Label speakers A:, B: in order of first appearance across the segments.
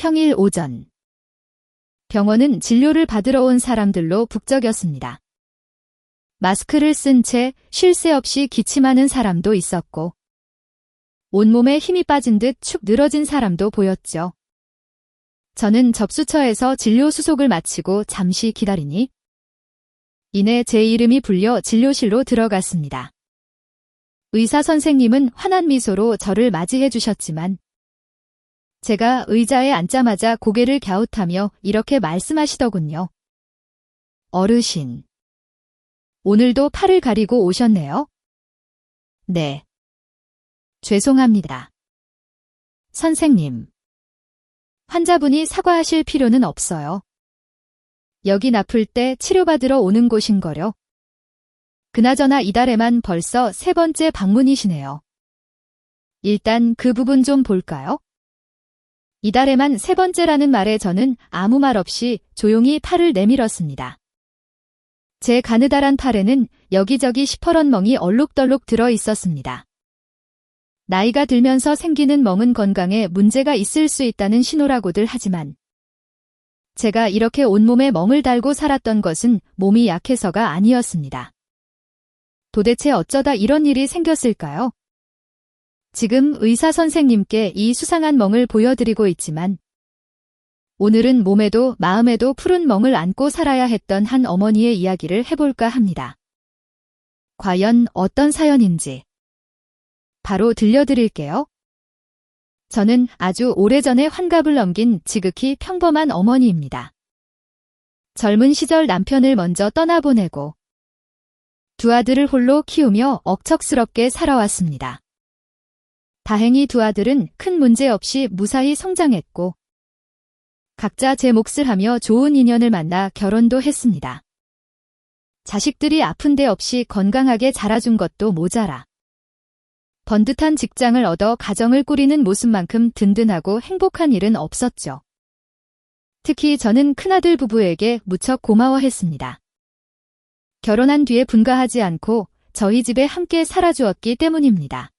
A: 평일 오전. 병원은 진료를 받으러 온 사람들로 북적였습니다. 마스크를 쓴 채 쉴 새 없이 기침하는 사람도 있었고, 온몸에 힘이 빠진 듯 축 늘어진 사람도 보였죠. 저는 접수처에서 진료 수속을 마치고 잠시 기다리니, 이내 제 이름이 불려 진료실로 들어갔습니다. 의사 선생님은 환한 미소로 저를 맞이해 주셨지만, 제가 의자에 앉자마자 고개를 갸웃하며 이렇게 말씀하시더군요. 어르신, 오늘도 팔을 가리고 오셨네요? 네. 죄송합니다. 선생님, 환자분이 사과하실 필요는 없어요. 여긴 아플 때 치료받으러 오는 곳인거려. 그나저나 이달에만 벌써 3번째 방문이시네요. 일단 그 부분 좀 볼까요? 이달에만 3번째라는 말에 저는 아무 말 없이 조용히 팔을 내밀었습니다. 제 가느다란 팔에는 여기저기 시퍼런 멍이 얼룩덜룩 들어 있었습니다. 나이가 들면서 생기는 멍은 건강에 문제가 있을 수 있다는 신호라고들 하지만, 제가 이렇게 온몸에 멍을 달고 살았던 것은 몸이 약해서가 아니었습니다. 도대체 어쩌다 이런 일이 생겼을까요? 지금 의사 선생님께 이 수상한 멍을 보여드리고 있지만, 오늘은 몸에도 마음에도 푸른 멍을 안고 살아야 했던 한 어머니의 이야기를 해볼까 합니다. 과연 어떤 사연인지 바로 들려드릴게요. 저는 아주 오래전에 환갑을 넘긴 지극히 평범한 어머니입니다. 젊은 시절 남편을 먼저 떠나보내고 2 아들을 홀로 키우며 억척스럽게 살아왔습니다. 다행히 2 아들은 큰 문제 없이 무사히 성장했고, 각자 제 몫을 하며 좋은 인연을 만나 결혼도 했습니다. 자식들이 아픈 데 없이 건강하게 자라준 것도 모자라 번듯한 직장을 얻어 가정을 꾸리는 모습만큼 든든하고 행복한 일은 없었죠. 특히 저는 큰아들 부부에게 무척 고마워했습니다. 결혼한 뒤에 분가하지 않고 저희 집에 함께 살아주었기 때문입니다.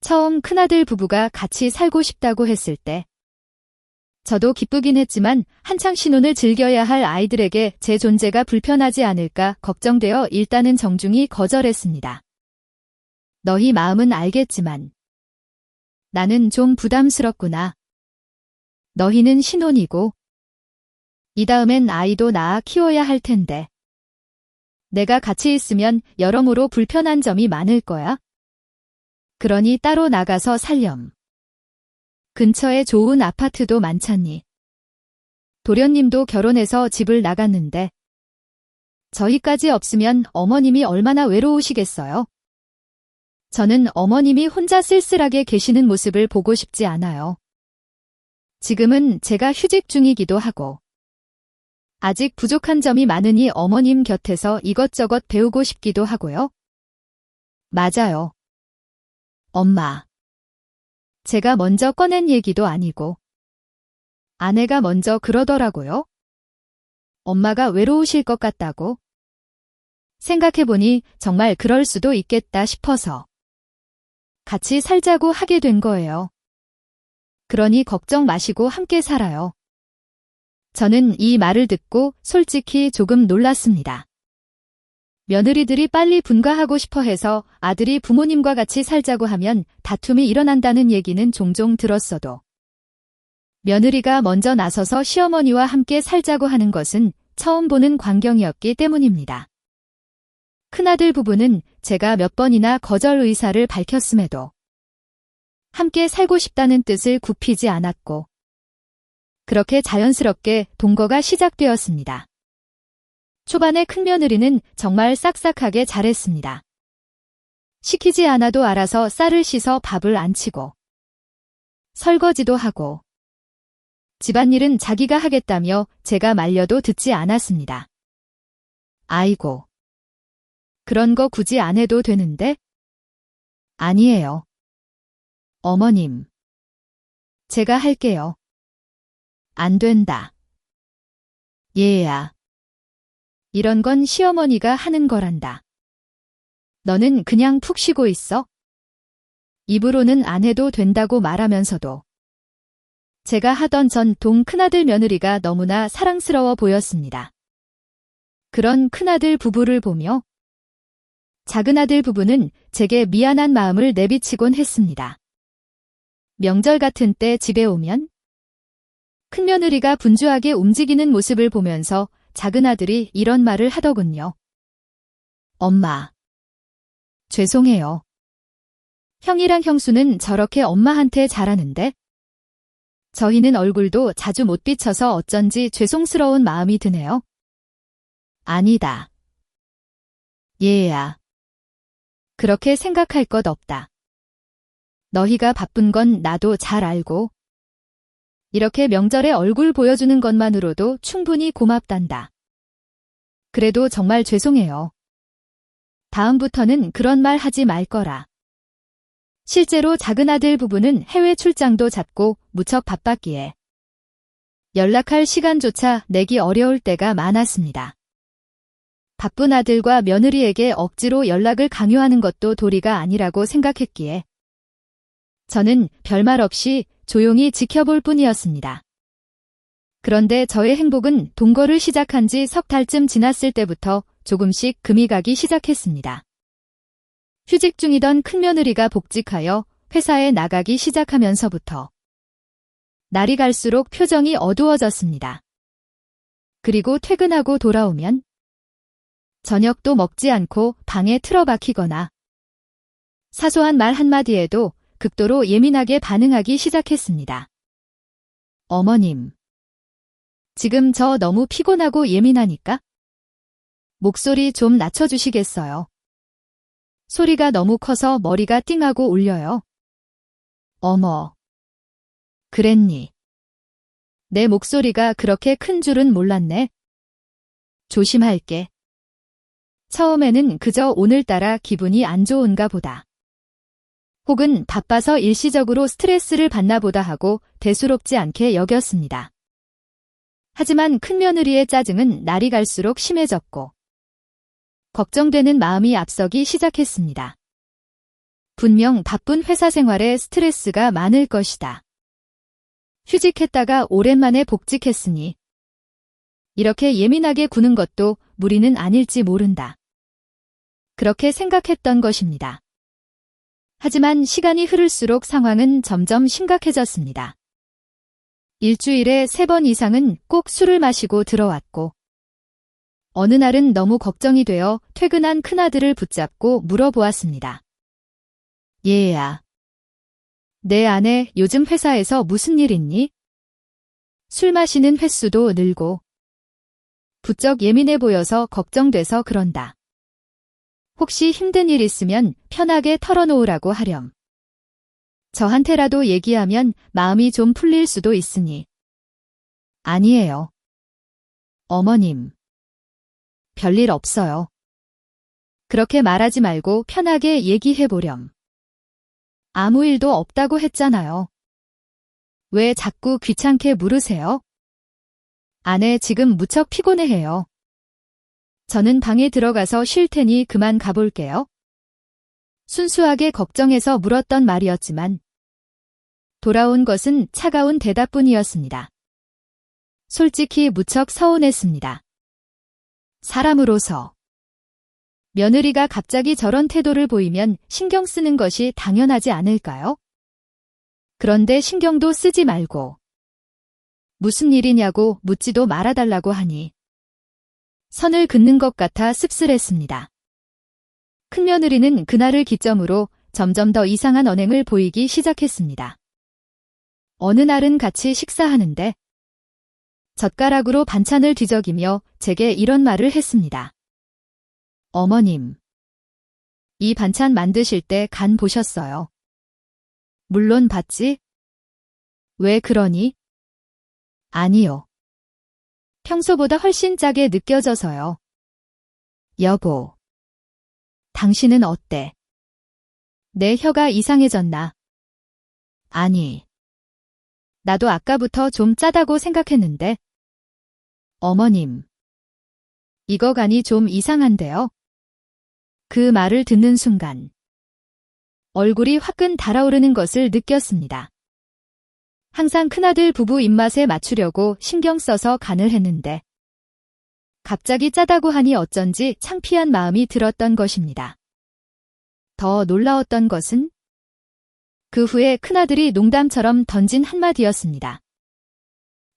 A: 처음 큰아들 부부가 같이 살고 싶다고 했을 때, 저도 기쁘긴 했지만 한창 신혼을 즐겨야 할 아이들에게 제 존재가 불편하지 않을까 걱정되어 일단은 정중히 거절했습니다. 너희 마음은 알겠지만 나는 좀 부담스럽구나. 너희는 신혼이고 이 다음엔 아이도 낳아 키워야 할 텐데 내가 같이 있으면 여러모로 불편한 점이 많을 거야. 그러니 따로 나가서 살렴. 근처에 좋은 아파트도 많잖니. 도련님도 결혼해서 집을 나갔는데 저희까지 없으면 어머님이 얼마나 외로우시겠어요. 저는 어머님이 혼자 쓸쓸하게 계시는 모습을 보고 싶지 않아요. 지금은 제가 휴직 중이기도 하고 아직 부족한 점이 많으니 어머님 곁에서 이것저것 배우고 싶기도 하고요. 맞아요. 엄마. 제가 먼저 꺼낸 얘기도 아니고 아내가 먼저 그러더라고요. 엄마가 외로우실 것 같다고. 생각해보니 정말 그럴 수도 있겠다 싶어서 같이 살자고 하게 된 거예요. 그러니 걱정 마시고 함께 살아요. 저는 이 말을 듣고 솔직히 조금 놀랐습니다. 며느리들이 빨리 분가하고 싶어 해서 아들이 부모님과 같이 살자고 하면 다툼이 일어난다는 얘기는 종종 들었어도 며느리가 먼저 나서서 시어머니와 함께 살자고 하는 것은 처음 보는 광경이었기 때문입니다. 큰아들 부부는 제가 몇 번이나 거절 의사를 밝혔음에도 함께 살고 싶다는 뜻을 굽히지 않았고 그렇게 자연스럽게 동거가 시작되었습니다. 초반에 큰며느리는 정말 싹싹하게 잘했습니다. 시키지 않아도 알아서 쌀을 씻어 밥을 안 치고 설거지도 하고 집안일은 자기가 하겠다며 제가 말려도 듣지 않았습니다. 아이고, 그런 거 굳이 안 해도 되는데? 아니에요. 어머님, 제가 할게요. 안 된다. 얘야. 이런 건 시어머니가 하는 거란다. 너는 그냥 푹 쉬고 있어. 입으로는 안 해도 된다고 말하면서도 제가 하던 전동 큰아들 며느리가 너무나 사랑스러워 보였습니다. 그런 큰아들 부부를 보며 작은아들 부부는 제게 미안한 마음을 내비치곤 했습니다. 명절 같은 때 집에 오면 큰며느리가 분주하게 움직이는 모습을 보면서 작은아들이 이런 말을 하더군요. 엄마, 죄송해요. 형이랑 형수는 저렇게 엄마한테 잘하는데 저희는 얼굴도 자주 못 비춰서 어쩐지 죄송스러운 마음이 드네요. 아니다. 얘야. 그렇게 생각할 것 없다. 너희가 바쁜 건 나도 잘 알고 이렇게 명절에 얼굴 보여주는 것만으로도 충분히 고맙단다. 그래도 정말 죄송해요. 다음부터는 그런 말 하지 말 거라. 실제로 작은아들 부부는 해외 출장도 잦고 무척 바빴기에 연락할 시간조차 내기 어려울 때가 많았습니다. 바쁜 아들과 며느리에게 억지로 연락을 강요하는 것도 도리가 아니라고 생각했기에 저는 별말 없이 조용히 지켜볼 뿐이었습니다. 그런데 저의 행복은 동거를 시작한 지 석 달쯤 지났을 때부터 조금씩 금이 가기 시작했습니다. 휴직 중이던 큰며느리가 복직하여 회사에 나가기 시작하면서부터 날이 갈수록 표정이 어두워졌습니다. 그리고 퇴근하고 돌아오면 저녁도 먹지 않고 방에 틀어박히거나 사소한 말 한마디에도 극도로 예민하게 반응하기 시작했습니다. 어머님, 지금 저 너무 피곤하고 예민하니까 목소리 좀 낮춰주시겠어요? 소리가 너무 커서 머리가 띵하고 울려요. 어머, 그랬니? 내 목소리가 그렇게 큰 줄은 몰랐네. 조심할게. 처음에는 그저 오늘따라 기분이 안 좋은가 보다. 혹은 바빠서 일시적으로 스트레스를 받나 보다 하고 대수롭지 않게 여겼습니다. 하지만 큰며느리의 짜증은 날이 갈수록 심해졌고 걱정되는 마음이 앞서기 시작했습니다. 분명 바쁜 회사 생활에 스트레스가 많을 것이다. 휴직했다가 오랜만에 복직했으니 이렇게 예민하게 구는 것도 무리는 아닐지 모른다. 그렇게 생각했던 것입니다. 하지만 시간이 흐를수록 상황은 점점 심각해졌습니다. 일주일에 3번 이상은 꼭 술을 마시고 들어왔고 어느 날은 너무 걱정이 되어 퇴근한 큰아들을 붙잡고 물어보았습니다. 얘야, 내 아내 요즘 회사에서 무슨 일 있니? 술 마시는 횟수도 늘고 부쩍 예민해 보여서 걱정돼서 그런다. 혹시 힘든 일 있으면 편하게 털어놓으라고 하렴. 저한테라도 얘기하면 마음이 좀 풀릴 수도 있으니. 아니에요. 어머님. 별일 없어요. 그렇게 말하지 말고 편하게 얘기해보렴. 아무 일도 없다고 했잖아요. 왜 자꾸 귀찮게 물으세요? 아내 지금 무척 피곤해해요. 저는 방에 들어가서 쉴 테니 그만 가볼게요. 순수하게 걱정해서 물었던 말이었지만 돌아온 것은 차가운 대답뿐이었습니다. 솔직히 무척 서운했습니다. 사람으로서 며느리가 갑자기 저런 태도를 보이면 신경 쓰는 것이 당연하지 않을까요? 그런데 신경도 쓰지 말고 무슨 일이냐고 묻지도 말아달라고 하니 선을 긋는 것 같아 씁쓸했습니다. 큰며느리는 그날을 기점으로 점점 더 이상한 언행을 보이기 시작했습니다. 어느 날은 같이 식사하는데 젓가락으로 반찬을 뒤적이며 제게 이런 말을 했습니다. 어머님, 이 반찬 만드실 때 간 보셨어요? 물론 봤지? 왜 그러니? 아니요. 평소보다 훨씬 짜게 느껴져서요. 여보, 당신은 어때? 내 혀가 이상해졌나? 아니, 나도 아까부터 좀 짜다고 생각했는데. 어머님, 이거 간이 좀 이상한데요? 그 말을 듣는 순간 얼굴이 화끈 달아오르는 것을 느꼈습니다. 항상 큰아들 부부 입맛에 맞추려고 신경 써서 간을 했는데 갑자기 짜다고 하니 어쩐지 창피한 마음이 들었던 것입니다. 더 놀라웠던 것은 그 후에 큰아들이 농담처럼 던진 한마디였습니다.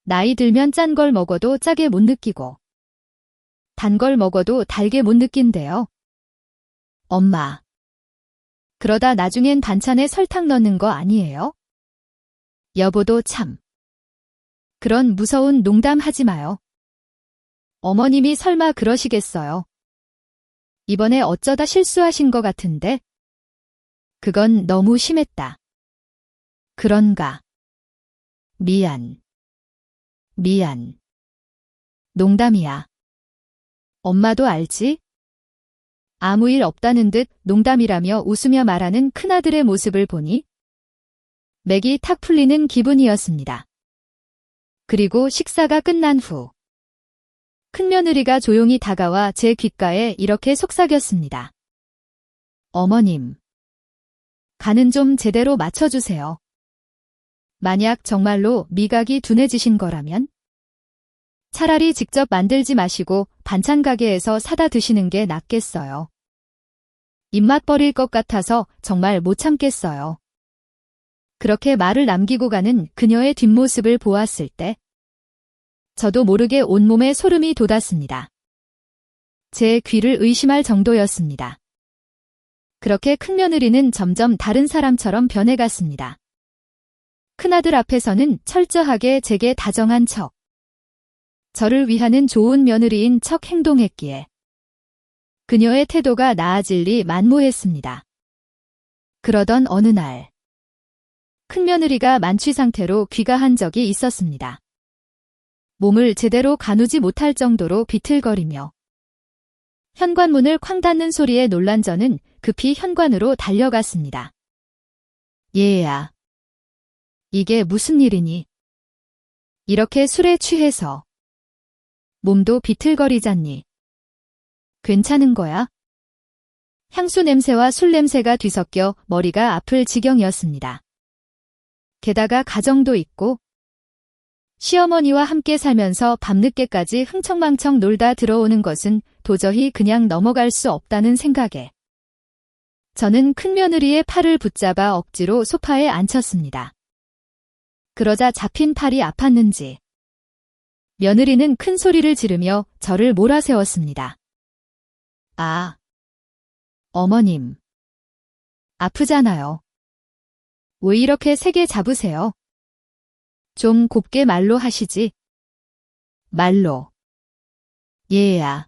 A: 나이 들면 짠 걸 먹어도 짜게 못 느끼고 단 걸 먹어도 달게 못 느낀대요. 엄마. 그러다 나중엔 반찬에 설탕 넣는 거 아니에요? 여보도 참. 그런 무서운 농담 하지 마요. 어머님이 설마 그러시겠어요? 이번에 어쩌다 실수하신 것 같은데? 그건 너무 심했다. 그런가? 미안. 농담이야. 엄마도 알지? 아무 일 없다는 듯 농담이라며 웃으며 말하는 큰아들의 모습을 보니 맥이 탁 풀리는 기분이었습니다. 그리고 식사가 끝난 후 큰며느리가 조용히 다가와 제 귓가에 이렇게 속삭였습니다. 어머님, 간은 좀 제대로 맞춰주세요. 만약 정말로 미각이 둔해지신 거라면 차라리 직접 만들지 마시고 반찬 가게에서 사다 드시는 게 낫겠어요. 입맛 버릴 것 같아서 정말 못 참겠어요. 그렇게 말을 남기고 가는 그녀의 뒷모습을 보았을 때 저도 모르게 온몸에 소름이 돋았습니다. 제 귀를 의심할 정도였습니다. 그렇게 큰며느리는 점점 다른 사람처럼 변해갔습니다. 큰아들 앞에서는 철저하게 제게 다정한 척, 저를 위하는 좋은 며느리인 척 행동했기에 그녀의 태도가 나아질 리 만무했습니다. 그러던 어느 날 큰며느리가 만취 상태로 귀가한 적이 있었습니다. 몸을 제대로 가누지 못할 정도로 비틀거리며 현관문을 쾅 닫는 소리에 놀란 저는 급히 현관으로 달려갔습니다. 얘야, 이게 무슨 일이니? 이렇게 술에 취해서 몸도 비틀거리잖니. 괜찮은 거야? 향수 냄새와 술 냄새가 뒤섞여 머리가 아플 지경이었습니다. 게다가 가정도 있고 시어머니와 함께 살면서 밤늦게까지 흥청망청 놀다 들어오는 것은 도저히 그냥 넘어갈 수 없다는 생각에 저는 큰며느리의 팔을 붙잡아 억지로 소파에 앉혔습니다. 그러자 잡힌 팔이 아팠는지 며느리는 큰 소리를 지르며 저를 몰아세웠습니다. 아, 어머님. 아프잖아요. 왜 이렇게 세게 잡으세요? 좀 곱게 말로 하시지. 말로. 얘야.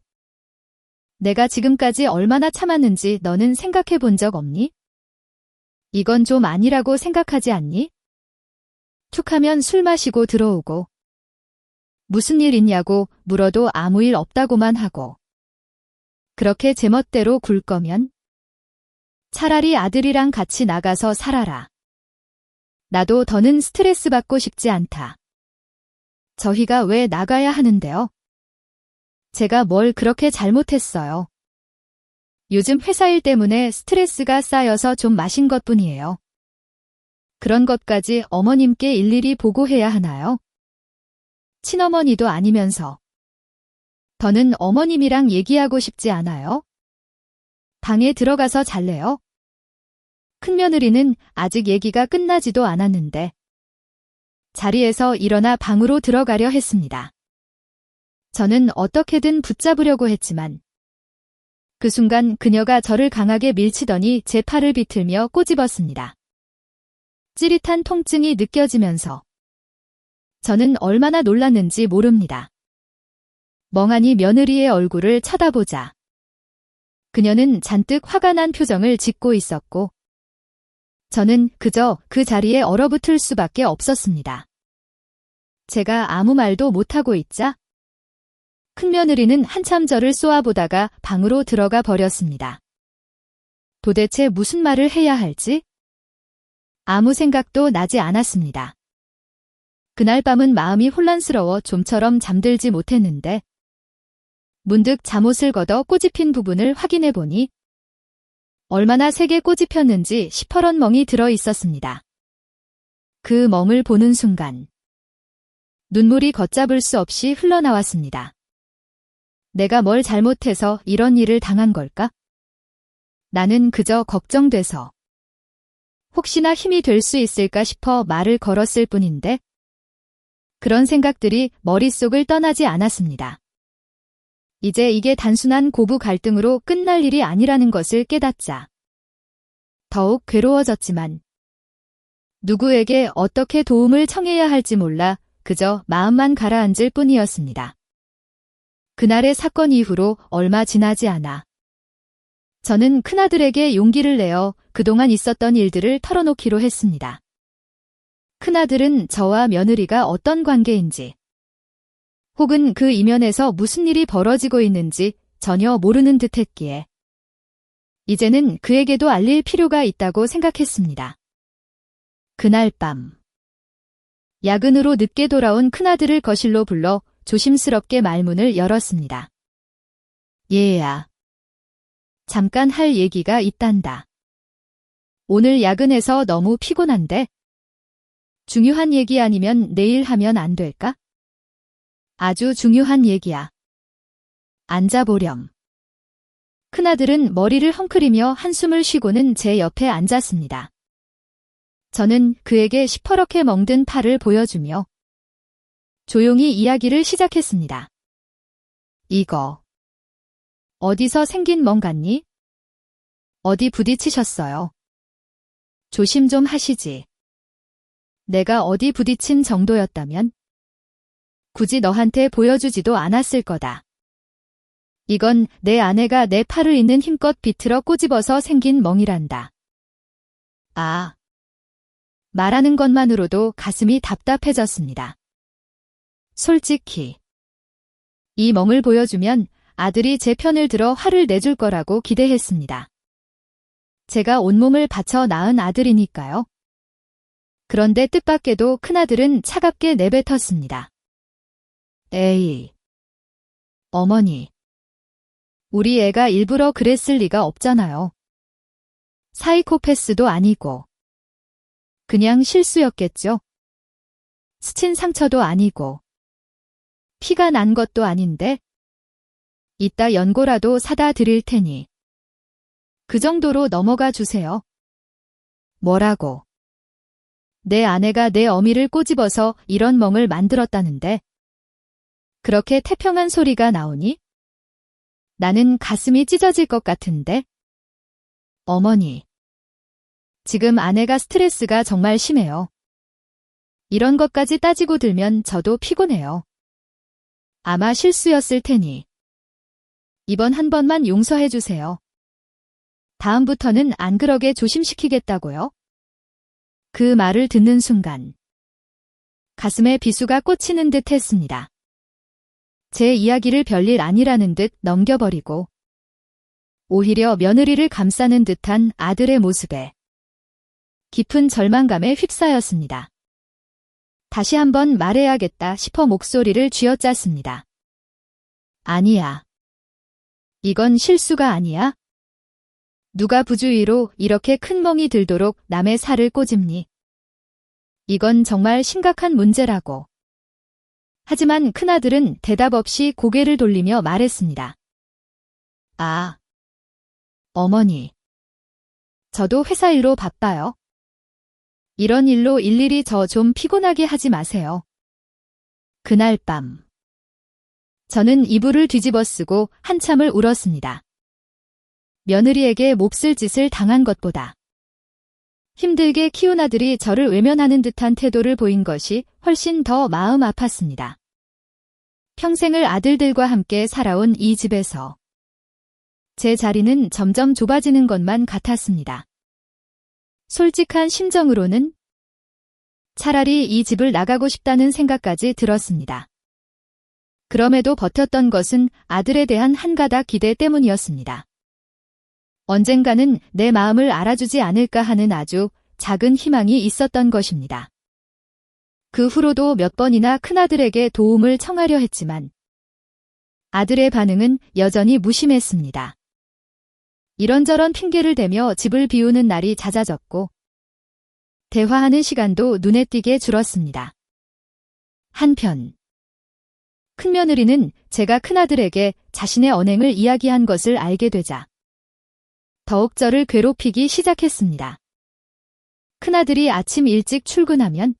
A: 내가 지금까지 얼마나 참았는지 너는 생각해 본 적 없니? 이건 좀 아니라고 생각하지 않니? 툭하면 술 마시고 들어오고 무슨 일 있냐고 물어도 아무 일 없다고만 하고 그렇게 제멋대로 굴 거면 차라리 아들이랑 같이 나가서 살아라. 나도 더는 스트레스 받고 싶지 않다. 저희가 왜 나가야 하는데요? 제가 뭘 그렇게 잘못했어요. 요즘 회사 일 때문에 스트레스가 쌓여서 좀 마신 것뿐이에요. 그런 것까지 어머님께 일일이 보고해야 하나요? 친어머니도 아니면서. 더는 어머님이랑 얘기하고 싶지 않아요? 방에 들어가서 잘래요? 큰며느리는 아직 얘기가 끝나지도 않았는데 자리에서 일어나 방으로 들어가려 했습니다. 저는 어떻게든 붙잡으려고 했지만 그 순간 그녀가 저를 강하게 밀치더니 제 팔을 비틀며 꼬집었습니다. 찌릿한 통증이 느껴지면서 저는 얼마나 놀랐는지 모릅니다. 멍하니 며느리의 얼굴을 쳐다보자 그녀는 잔뜩 화가 난 표정을 짓고 있었고 저는 그저 그 자리에 얼어붙을 수밖에 없었습니다. 제가 아무 말도 못하고 있자 큰며느리는 한참 저를 쏘아보다가 방으로 들어가 버렸습니다. 도대체 무슨 말을 해야 할지 아무 생각도 나지 않았습니다. 그날 밤은 마음이 혼란스러워 좀처럼 잠들지 못했는데 문득 잠옷을 걷어 꼬집힌 부분을 확인해 보니 얼마나 세게 꼬집혔는지 시퍼런 멍이 들어 있었습니다. 그 멍을 보는 순간 눈물이 걷잡을 수 없이 흘러나왔습니다. 내가 뭘 잘못해서 이런 일을 당한 걸까? 나는 그저 걱정돼서 혹시나 힘이 될 수 있을까 싶어 말을 걸었을 뿐인데 그런 생각들이 머릿속을 떠나지 않았습니다. 이제 이게 단순한 고부 갈등으로 끝날 일이 아니라는 것을 깨닫자 더욱 괴로워졌지만 누구에게 어떻게 도움을 청해야 할지 몰라 그저 마음만 가라앉을 뿐이었습니다. 그날의 사건 이후로 얼마 지나지 않아 저는 큰아들에게 용기를 내어 그동안 있었던 일들을 털어놓기로 했습니다. 큰아들은 저와 며느리가 어떤 관계인지 혹은 그 이면에서 무슨 일이 벌어지고 있는지 전혀 모르는 듯했기에 이제는 그에게도 알릴 필요가 있다고 생각했습니다. 그날 밤 야근으로 늦게 돌아온 큰아들을 거실로 불러 조심스럽게 말문을 열었습니다. 얘야, 잠깐 할 얘기가 있단다. 오늘 야근해서 너무 피곤한데 중요한 얘기 아니면 내일 하면 안 될까? 아주 중요한 얘기야. 앉아보렴. 큰아들은 머리를 헝클이며 한숨을 쉬고는 제 옆에 앉았습니다. 저는 그에게 시퍼렇게 멍든 팔을 보여주며 조용히 이야기를 시작했습니다. 이거 어디서 생긴 멍 같니? 어디 부딪히셨어요? 조심 좀 하시지. 내가 어디 부딪힌 정도였다면 굳이 너한테 보여주지도 않았을 거다. 이건 내 아내가 내 팔을 있는 힘껏 비틀어 꼬집어서 생긴 멍이란다. 아, 말하는 것만으로도 가슴이 답답해졌습니다. 솔직히 이 멍을 보여주면 아들이 제 편을 들어 화를 내줄 거라고 기대했습니다. 제가 온몸을 바쳐 낳은 아들이니까요. 그런데 뜻밖에도 큰아들은 차갑게 내뱉었습니다. 에이, 어머니. 우리 애가 일부러 그랬을 리가 없잖아요. 사이코패스도 아니고. 그냥 실수였겠죠. 스친 상처도 아니고. 피가 난 것도 아닌데. 이따 연고라도 사다 드릴 테니. 그 정도로 넘어가 주세요. 뭐라고? 내 아내가 내 어미를 꼬집어서 이런 멍을 만들었다는데. 그렇게 태평한 소리가 나오니? 나는 가슴이 찢어질 것 같은데. 어머니. 지금 아내가 스트레스가 정말 심해요. 이런 것까지 따지고 들면 저도 피곤해요. 아마 실수였을 테니. 이번 한 번만 용서해 주세요. 다음부터는 안 그러게 조심시키겠다고요? 그 말을 듣는 순간 가슴에 비수가 꽂히는 듯 했습니다. 제 이야기를 별일 아니라는 듯 넘겨버리고 오히려 며느리를 감싸는 듯한 아들의 모습에 깊은 절망감에 휩싸였습니다. 다시 한번 말해야겠다 싶어 목소리를 쥐어짰습니다. 아니야. 이건 실수가 아니야? 누가 부주의로 이렇게 큰 멍이 들도록 남의 살을 꼬집니? 이건 정말 심각한 문제라고. 하지만 큰아들은 대답 없이 고개를 돌리며 말했습니다. 아, 어머니. 저도 회사 일로 바빠요. 이런 일로 일일이 저 좀 피곤하게 하지 마세요. 그날 밤 저는 이불을 뒤집어 쓰고 한참을 울었습니다. 며느리에게 몹쓸 짓을 당한 것보다 힘들게 키운 아들이 저를 외면하는 듯한 태도를 보인 것이 훨씬 더 마음 아팠습니다. 평생을 아들들과 함께 살아온 이 집에서 제 자리는 점점 좁아지는 것만 같았습니다. 솔직한 심정으로는 차라리 이 집을 나가고 싶다는 생각까지 들었습니다. 그럼에도 버텼던 것은 아들에 대한 한 가닥 기대 때문이었습니다. 언젠가는 내 마음을 알아주지 않을까 하는 아주 작은 희망이 있었던 것입니다. 그 후로도 몇 번이나 큰아들에게 도움을 청하려 했지만 아들의 반응은 여전히 무심했습니다. 이런저런 핑계를 대며 집을 비우는 날이 잦아졌고 대화하는 시간도 눈에 띄게 줄었습니다. 한편 큰며느리는 제가 큰아들에게 자신의 언행을 이야기한 것을 알게 되자 더욱 저를 괴롭히기 시작했습니다. 큰아들이 아침 일찍 출근하면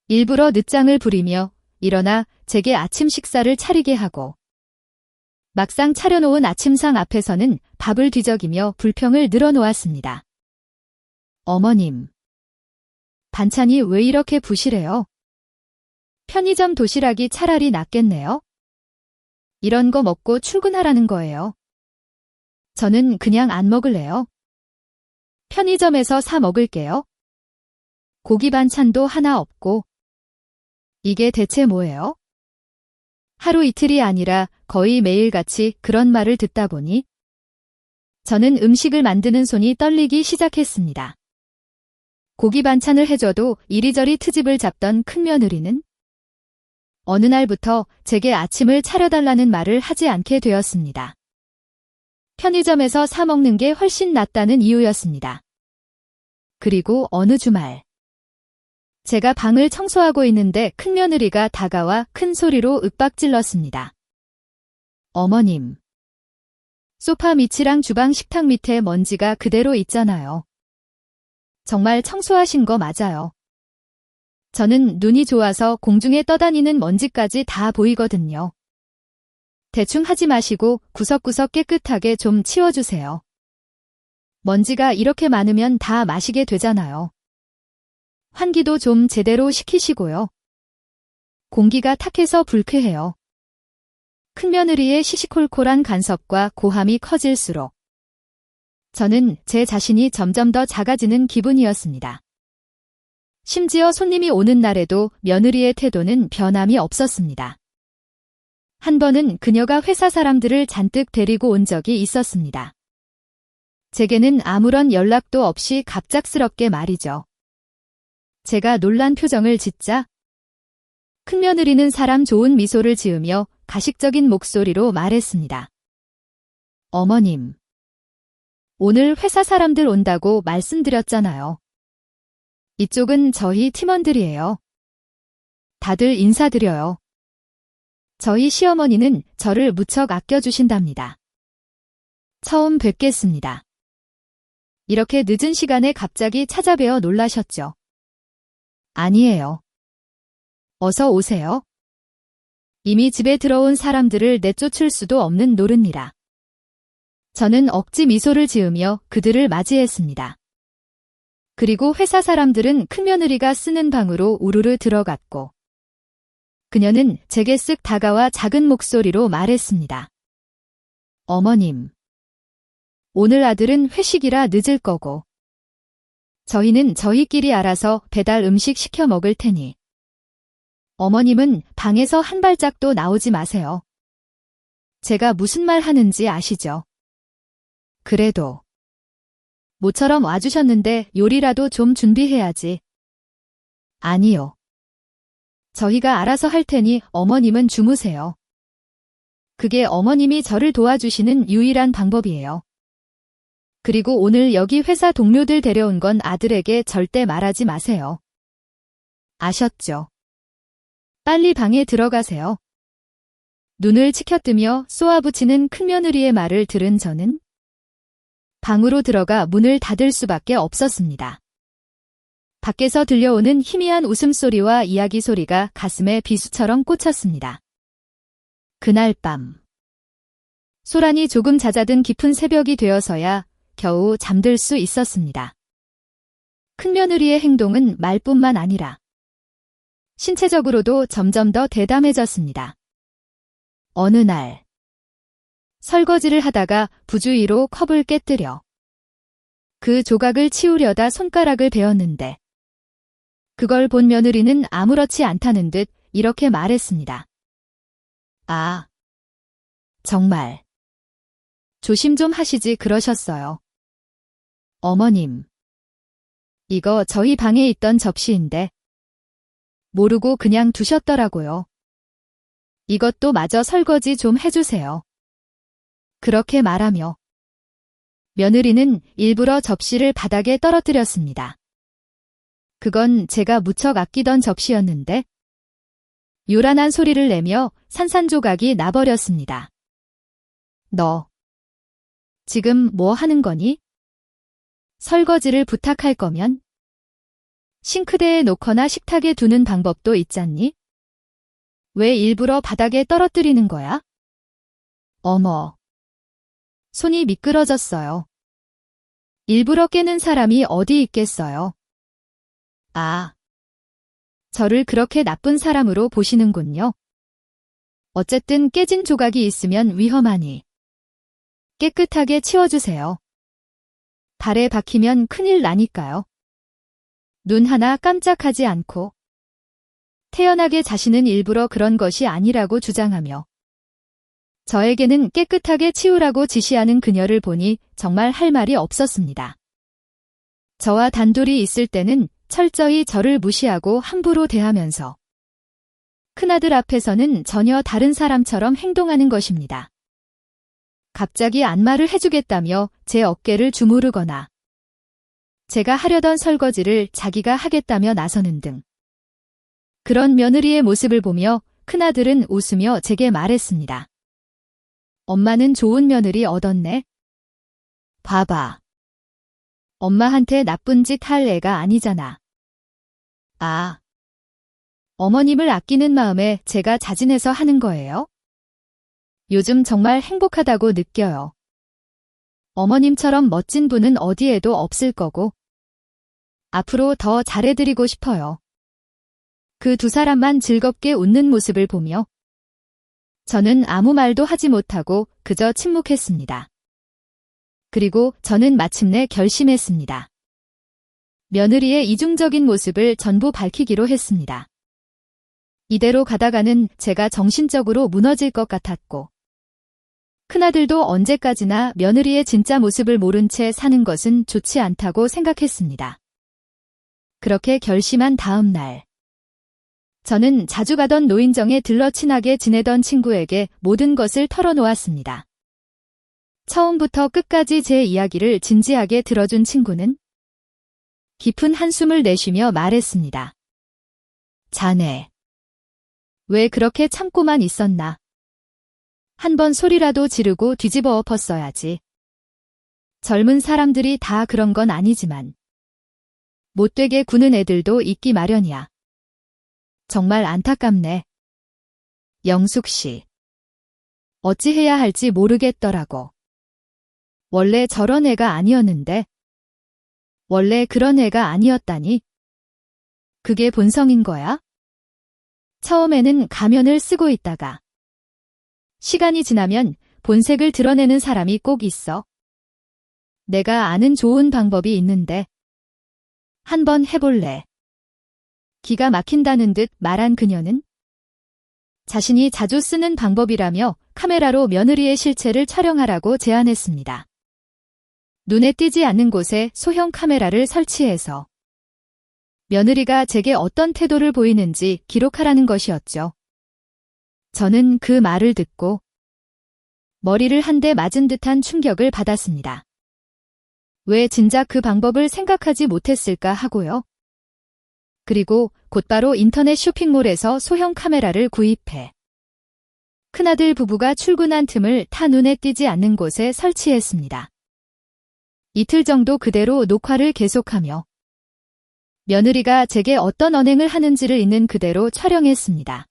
A: 일부러 늦장을 부리며 일어나 제게 아침 식사를 차리게 하고 막상 차려놓은 아침상 앞에서는 밥을 뒤적이며 불평을 늘어놓았습니다. 어머님, 반찬이 왜 이렇게 부실해요? 편의점 도시락이 차라리 낫겠네요. 이런 거 먹고 출근하라는 거예요. 저는 그냥 안 먹을래요. 편의점에서 사 먹을게요. 고기 반찬도 하나 없고. 이게 대체 뭐예요? 하루 이틀이 아니라 거의 매일같이 그런 말을 듣다 보니 저는 음식을 만드는 손이 떨리기 시작했습니다. 고기 반찬을 해줘도 이리저리 트집을 잡던 큰며느리는 어느 날부터 제게 아침을 차려달라는 말을 하지 않게 되었습니다. 편의점에서 사 먹는 게 훨씬 낫다는 이유였습니다. 그리고 어느 주말 제가 방을 청소하고 있는데 큰며느리가 다가와 큰 소리로 윽박질렀습니다. 어머님, 소파 밑이랑 주방 식탁 밑에 먼지가 그대로 있잖아요. 정말 청소하신 거 맞아요. 저는 눈이 좋아서 공중에 떠다니는 먼지까지 다 보이거든요. 대충 하지 마시고 구석구석 깨끗하게 좀 치워주세요. 먼지가 이렇게 많으면 다 마시게 되잖아요. 환기도 좀 제대로 시키시고요. 공기가 탁해서 불쾌해요. 큰며느리의 시시콜콜한 간섭과 고함이 커질수록 저는 제 자신이 점점 더 작아지는 기분이었습니다. 심지어 손님이 오는 날에도 며느리의 태도는 변함이 없었습니다. 한 번은 그녀가 회사 사람들을 잔뜩 데리고 온 적이 있었습니다. 제게는 아무런 연락도 없이 갑작스럽게 말이죠. 제가 놀란 표정을 짓자 큰며느리는 사람 좋은 미소를 지으며 가식적인 목소리로 말했습니다. 어머님, 오늘 회사 사람들 온다고 말씀드렸잖아요. 이쪽은 저희 팀원들이에요. 다들 인사드려요. 저희 시어머니는 저를 무척 아껴주신답니다. 처음 뵙겠습니다. 이렇게 늦은 시간에 갑자기 찾아뵈어 놀라셨죠? 아니에요. 어서 오세요. 이미 집에 들어온 사람들을 내쫓을 수도 없는 노릇이라. 저는 억지 미소를 지으며 그들을 맞이했습니다. 그리고 회사 사람들은 큰며느리가 쓰는 방으로 우르르 들어갔고 그녀는 제게 쓱 다가와 작은 목소리로 말했습니다. 어머님, 오늘 아들은 회식이라 늦을 거고 저희는 저희끼리 알아서 배달 음식 시켜 먹을 테니 어머님은 방에서 한 발짝도 나오지 마세요. 제가 무슨 말 하는지 아시죠? 그래도 모처럼 와주셨는데 요리라도 좀 준비해야지. 아니요. 저희가 알아서 할 테니 어머님은 주무세요. 그게 어머님이 저를 도와주시는 유일한 방법이에요. 그리고 오늘 여기 회사 동료들 데려온 건 아들에게 절대 말하지 마세요. 아셨죠? 빨리 방에 들어가세요. 눈을 치켜뜨며 쏘아붙이는 큰며느리의 말을 들은 저는 방으로 들어가 문을 닫을 수밖에 없었습니다. 밖에서 들려오는 희미한 웃음소리와 이야기 소리가 가슴에 비수처럼 꽂혔습니다. 그날 밤 소란이 조금 잦아든 깊은 새벽이 되어서야 겨우 잠들 수 있었습니다. 큰며느리의 행동은 말뿐만 아니라 신체적으로도 점점 더 대담해졌습니다. 어느 날 설거지를 하다가 부주의로 컵을 깨뜨려 그 조각을 치우려다 손가락을 베었는데 그걸 본 며느리는 아무렇지 않다는 듯 이렇게 말했습니다. 아, 정말 조심 좀 하시지 그러셨어요. 어머님, 이거 저희 방에 있던 접시인데 모르고 그냥 두셨더라고요. 이것도 마저 설거지 좀 해주세요. 그렇게 말하며 며느리는 일부러 접시를 바닥에 떨어뜨렸습니다. 그건 제가 무척 아끼던 접시였는데 요란한 소리를 내며 산산조각이 나버렸습니다. 너 지금 뭐 하는 거니? 설거지를 부탁할 거면 싱크대에 놓거나 식탁에 두는 방법도 있잖니? 왜 일부러 바닥에 떨어뜨리는 거야? 어머. 손이 미끄러졌어요. 일부러 깨는 사람이 어디 있겠어요? 아. 저를 그렇게 나쁜 사람으로 보시는군요. 어쨌든 깨진 조각이 있으면 위험하니 깨끗하게 치워주세요. 발에 박히면 큰일 나니까요. 눈 하나 깜짝하지 않고 태연하게 자신은 일부러 그런 것이 아니라고 주장하며 저에게는 깨끗하게 치우라고 지시하는 그녀를 보니 정말 할 말이 없었습니다. 저와 단둘이 있을 때는 철저히 저를 무시하고 함부로 대하면서 큰아들 앞에서는 전혀 다른 사람처럼 행동하는 것입니다. 갑자기 안마를 해주겠다며 제 어깨를 주무르거나 제가 하려던 설거지를 자기가 하겠다며 나서는 등 그런 며느리의 모습을 보며 큰아들은 웃으며 제게 말했습니다. 엄마는 좋은 며느리 얻었네. 봐봐. 엄마한테 나쁜 짓 할 애가 아니잖아. 아. 어머님을 아끼는 마음에 제가 자진해서 하는 거예요? 요즘 정말 행복하다고 느껴요. 어머님처럼 멋진 분은 어디에도 없을 거고 앞으로 더 잘해드리고 싶어요. 그 두 사람만 즐겁게 웃는 모습을 보며 저는 아무 말도 하지 못하고 그저 침묵했습니다. 그리고 저는 마침내 결심했습니다. 며느리의 이중적인 모습을 전부 밝히기로 했습니다. 이대로 가다가는 제가 정신적으로 무너질 것 같았고 큰아들도 언제까지나 며느리의 진짜 모습을 모른 채 사는 것은 좋지 않다고 생각했습니다. 그렇게 결심한 다음 날 저는 자주 가던 노인정에 들러 친하게 지내던 친구에게 모든 것을 털어놓았습니다. 처음부터 끝까지 제 이야기를 진지하게 들어준 친구는 깊은 한숨을 내쉬며 말했습니다. 자네, 왜 그렇게 참고만 있었나? 한 번 소리라도 지르고 뒤집어 엎었어야지. 젊은 사람들이 다 그런 건 아니지만 못되게 구는 애들도 있기 마련이야. 정말 안타깝네. 영숙 씨. 어찌해야 할지 모르겠더라고. 원래 저런 애가 아니었는데. 원래 그런 애가 아니었다니. 그게 본성인 거야? 처음에는 가면을 쓰고 있다가 시간이 지나면 본색을 드러내는 사람이 꼭 있어. 내가 아는 좋은 방법이 있는데 한번 해볼래. 기가 막힌다는 듯 말한 그녀는 자신이 자주 쓰는 방법이라며 카메라로 며느리의 실체를 촬영하라고 제안했습니다. 눈에 띄지 않는 곳에 소형 카메라를 설치해서 며느리가 제게 어떤 태도를 보이는지 기록하라는 것이었죠. 저는 그 말을 듣고 머리를 한 대 맞은 듯한 충격을 받았습니다. 왜 진작 그 방법을 생각하지 못했을까 하고요. 그리고 곧바로 인터넷 쇼핑몰에서 소형 카메라를 구입해 큰아들 부부가 출근한 틈을 타 눈에 띄지 않는 곳에 설치했습니다. 이틀 정도 그대로 녹화를 계속하며 며느리가 제게 어떤 언행을 하는지를 있는 그대로 촬영했습니다.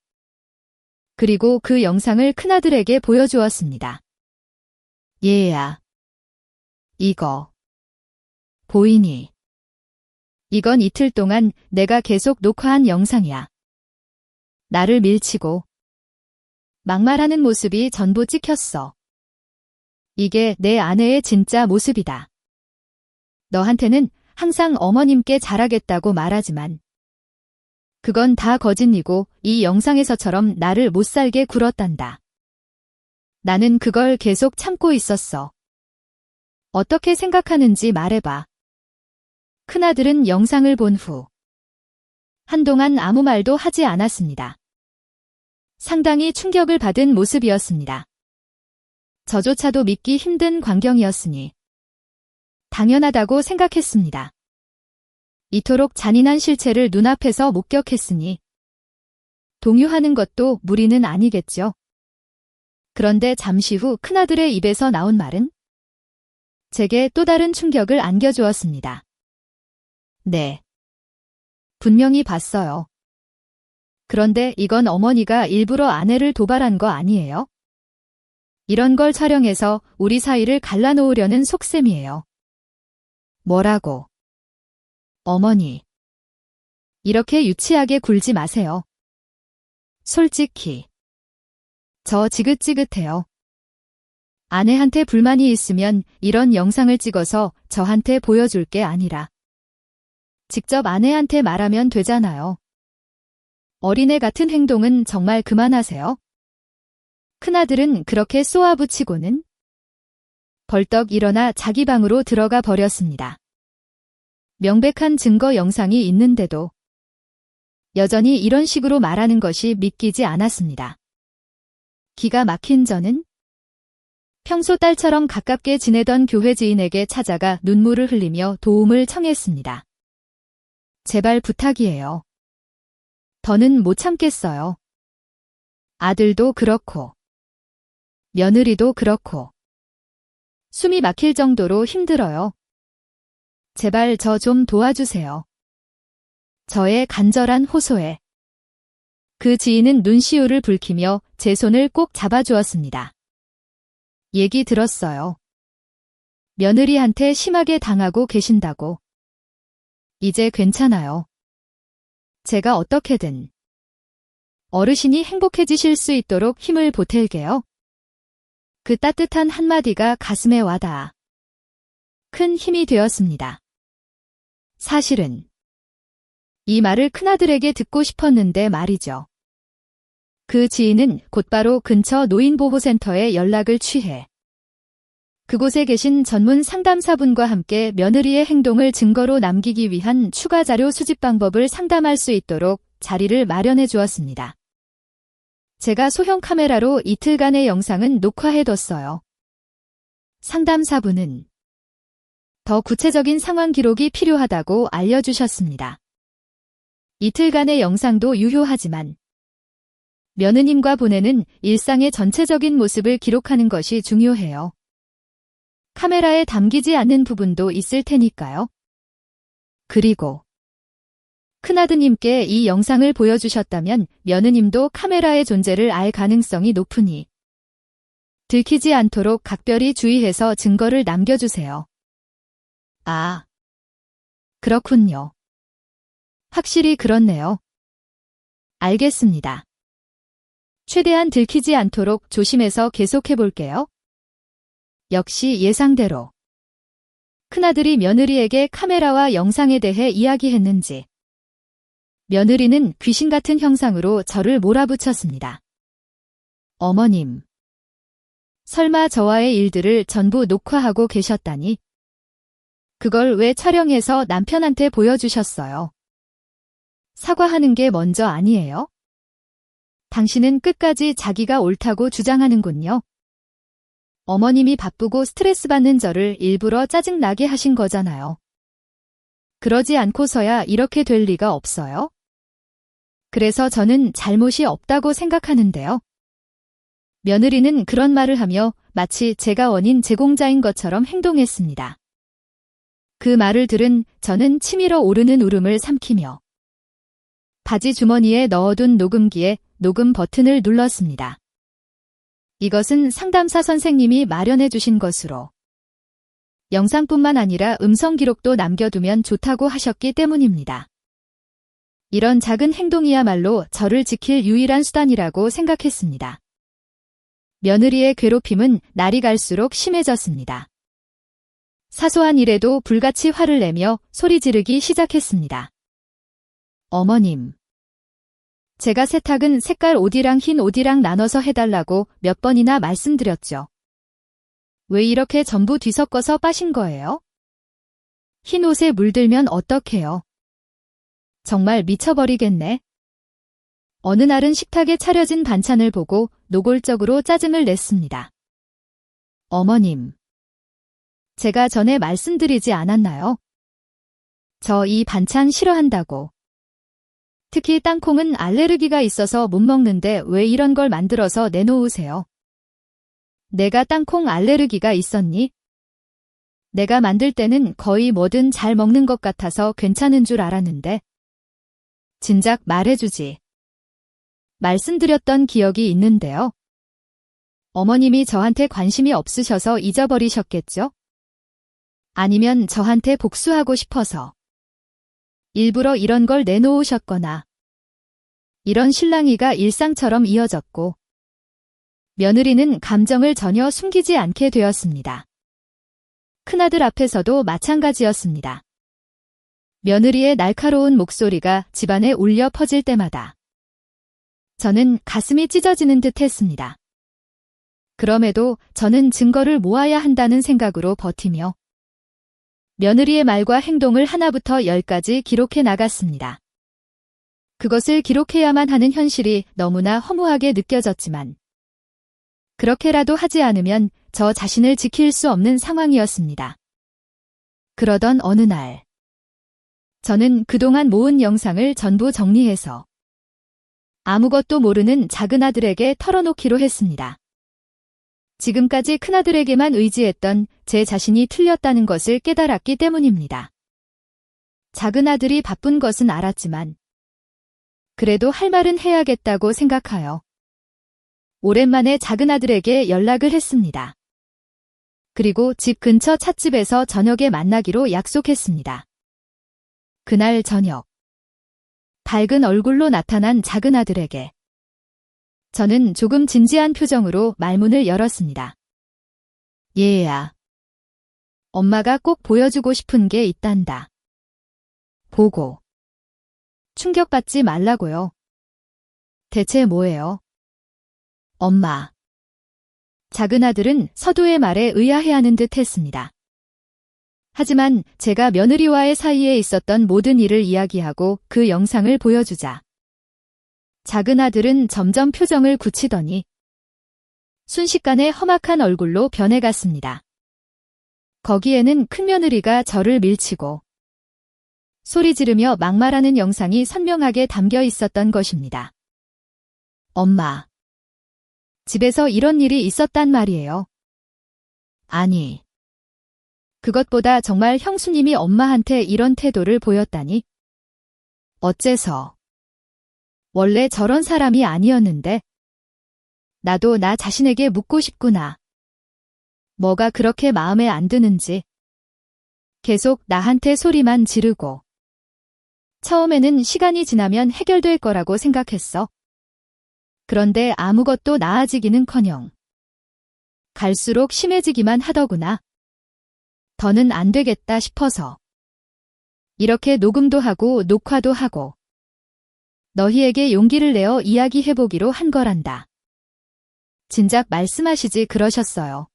A: 그리고 그 영상을 큰아들에게 보여주었습니다. 얘야, 이거 보이니? 이건 이틀 동안 내가 계속 녹화한 영상이야. 나를 밀치고 막말하는 모습이 전부 찍혔어. 이게 내 아내의 진짜 모습이다. 너한테는 항상 어머님께 잘하겠다고 말하지만 그건 다 거짓이고 이 영상에서처럼 나를 못살게 굴었단다. 나는 그걸 계속 참고 있었어. 어떻게 생각하는지 말해봐. 큰아들은 영상을 본 후 한동안 아무 말도 하지 않았습니다. 상당히 충격을 받은 모습이었습니다. 저조차도 믿기 힘든 광경이었으니 당연하다고 생각했습니다. 이토록 잔인한 실체를 눈앞에서 목격했으니 동요하는 것도 무리는 아니겠죠. 그런데 잠시 후 큰아들의 입에서 나온 말은 제게 또 다른 충격을 안겨주었습니다. 네. 분명히 봤어요. 그런데 이건 어머니가 일부러 아내를 도발한 거 아니에요? 이런 걸 촬영해서 우리 사이를 갈라놓으려는 속셈이에요. 뭐라고? 어머니. 이렇게 유치하게 굴지 마세요. 솔직히. 저 지긋지긋해요. 아내한테 불만이 있으면 이런 영상을 찍어서 저한테 보여줄 게 아니라 직접 아내한테 말하면 되잖아요. 어린애 같은 행동은 정말 그만하세요. 큰아들은 그렇게 쏘아붙이고는 벌떡 일어나 자기 방으로 들어가 버렸습니다. 명백한 증거 영상이 있는데도 여전히 이런 식으로 말하는 것이 믿기지 않았습니다. 기가 막힌 저는 평소 딸처럼 가깝게 지내던 교회 지인에게 찾아가 눈물을 흘리며 도움을 청했습니다. 제발 부탁이에요. 더는 못 참겠어요. 아들도 그렇고 며느리도 그렇고 숨이 막힐 정도로 힘들어요. 제발 저 좀 도와주세요. 저의 간절한 호소에 그 지인은 눈시울을 붉히며 제 손을 꼭 잡아주었습니다. 얘기 들었어요. 며느리한테 심하게 당하고 계신다고. 이제 괜찮아요. 제가 어떻게든 어르신이 행복해지실 수 있도록 힘을 보탤게요. 그 따뜻한 한마디가 가슴에 와닿아 큰 힘이 되었습니다. 사실은 이 말을 큰아들에게 듣고 싶었는데 말이죠. 그 지인은 곧바로 근처 노인보호센터에 연락을 취해 그곳에 계신 전문 상담사분과 함께 며느리의 행동을 증거로 남기기 위한 추가 자료 수집 방법을 상담할 수 있도록 자리를 마련해 주었습니다. 제가 소형 카메라로 이틀간의 영상은 녹화해뒀어요. 상담사분은 더 구체적인 상황 기록이 필요하다고 알려주셨습니다. 이틀간의 영상도 유효하지만 며느님과 보내는 일상의 전체적인 모습을 기록하는 것이 중요해요. 카메라에 담기지 않는 부분도 있을 테니까요. 그리고 큰아드님께 이 영상을 보여주셨다면 며느님도 카메라의 존재를 알 가능성이 높으니 들키지 않도록 각별히 주의해서 증거를 남겨주세요. 아, 그렇군요. 확실히 그렇네요. 알겠습니다. 최대한 들키지 않도록 조심해서 계속해볼게요. 역시 예상대로 큰아들이 며느리에게 카메라와 영상에 대해 이야기했는지 며느리는 귀신 같은 형상으로 저를 몰아붙였습니다. 어머님, 설마 저와의 일들을 전부 녹화하고 계셨다니? 그걸 왜 촬영해서 남편한테 보여주셨어요? 사과하는 게 먼저 아니에요? 당신은 끝까지 자기가 옳다고 주장하는군요. 어머님이 바쁘고 스트레스 받는 저를 일부러 짜증나게 하신 거잖아요. 그러지 않고서야 이렇게 될 리가 없어요. 그래서 저는 잘못이 없다고 생각하는데요. 며느리는 그런 말을 하며 마치 제가 원인 제공자인 것처럼 행동했습니다. 그 말을 들은 저는 치밀어 오르는 울음을 삼키며 바지 주머니에 넣어둔 녹음기에 녹음 버튼을 눌렀습니다. 이것은 상담사 선생님이 마련해 주신 것으로 영상뿐만 아니라 음성 기록도 남겨두면 좋다고 하셨기 때문입니다. 이런 작은 행동이야말로 저를 지킬 유일한 수단이라고 생각했습니다. 며느리의 괴롭힘은 날이 갈수록 심해졌습니다. 사소한 일에도 불같이 화를 내며 소리 지르기 시작했습니다. 어머님, 제가 세탁은 색깔 옷이랑 흰 옷이랑 나눠서 해달라고 몇 번이나 말씀드렸죠. 왜 이렇게 전부 뒤섞어서 빠신 거예요? 흰 옷에 물들면 어떡해요? 정말 미쳐버리겠네. 어느 날은 식탁에 차려진 반찬을 보고 노골적으로 짜증을 냈습니다. 어머님, 제가 전에 말씀드리지 않았나요? 저 이 반찬 싫어한다고. 특히 땅콩은 알레르기가 있어서 못 먹는데 왜 이런 걸 만들어서 내놓으세요? 내가 땅콩 알레르기가 있었니? 내가 만들 때는 거의 뭐든 잘 먹는 것 같아서 괜찮은 줄 알았는데. 진작 말해주지. 말씀드렸던 기억이 있는데요. 어머님이 저한테 관심이 없으셔서 잊어버리셨겠죠? 아니면 저한테 복수하고 싶어서. 일부러 이런 걸 내놓으셨거나. 이런 실랑이가 일상처럼 이어졌고 며느리는 감정을 전혀 숨기지 않게 되었습니다. 큰아들 앞에서도 마찬가지였습니다. 며느리의 날카로운 목소리가 집안에 울려 퍼질 때마다 저는 가슴이 찢어지는 듯 했습니다. 그럼에도 저는 증거를 모아야 한다는 생각으로 버티며 며느리의 말과 행동을 하나부터 10까지 기록해 나갔습니다. 그것을 기록해야만 하는 현실이 너무나 허무하게 느껴졌지만 그렇게라도 하지 않으면 저 자신을 지킬 수 없는 상황이었습니다. 그러던 어느 날 저는 그동안 모은 영상을 전부 정리해서 아무것도 모르는 작은아들에게 털어놓기로 했습니다. 지금까지 큰아들에게만 의지했던 제 자신이 틀렸다는 것을 깨달았기 때문입니다. 작은아들이 바쁜 것은 알았지만 그래도 할 말은 해야겠다고 생각하여 오랜만에 작은아들에게 연락을 했습니다. 그리고 집 근처 찻집에서 저녁에 만나기로 약속했습니다. 그날 저녁 밝은 얼굴로 나타난 작은아들에게 저는 조금 진지한 표정으로 말문을 열었습니다. 얘야, 엄마가 꼭 보여주고 싶은 게 있단다. 보고. 충격받지 말라고요. 대체 뭐예요? 엄마. 작은아들은 서두의 말에 의아해하는 듯 했습니다. 하지만 제가 며느리와의 사이에 있었던 모든 일을 이야기하고 그 영상을 보여주자 작은아들은 점점 표정을 굳히더니 순식간에 험악한 얼굴로 변해갔습니다. 거기에는 큰며느리가 저를 밀치고 소리 지르며 막말하는 영상이 선명하게 담겨 있었던 것입니다. 엄마. 집에서 이런 일이 있었단 말이에요. 아니. 그것보다 정말 형수님이 엄마한테 이런 태도를 보였다니? 어째서? 원래 저런 사람이 아니었는데? 나도 나 자신에게 묻고 싶구나. 뭐가 그렇게 마음에 안 드는지. 계속 나한테 소리만 지르고. 처음에는 시간이 지나면 해결될 거라고 생각했어. 그런데 아무것도 나아지기는커녕 갈수록 심해지기만 하더구나. 더는 안 되겠다 싶어서. 이렇게 녹음도 하고 녹화도 하고 너희에게 용기를 내어 이야기해보기로 한 거란다. 진작 말씀하시지 그러셨어요.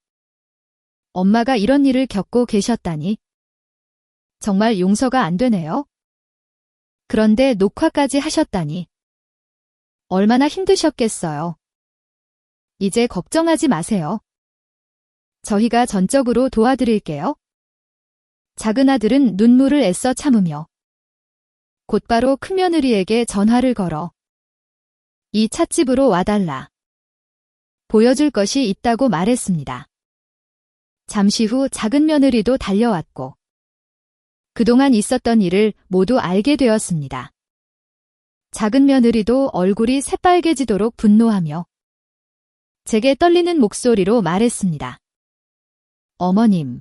A: 엄마가 이런 일을 겪고 계셨다니. 정말 용서가 안 되네요. 그런데 녹화까지 하셨다니. 얼마나 힘드셨겠어요. 이제 걱정하지 마세요. 저희가 전적으로 도와드릴게요. 작은아들은 눈물을 애써 참으며 곧바로 큰며느리에게 전화를 걸어 이 찻집으로 와달라. 보여줄 것이 있다고 말했습니다. 잠시 후 작은며느리도 달려왔고 그동안 있었던 일을 모두 알게 되었습니다. 작은며느리도 얼굴이 새빨개지도록 분노하며 제게 떨리는 목소리로 말했습니다. 어머님,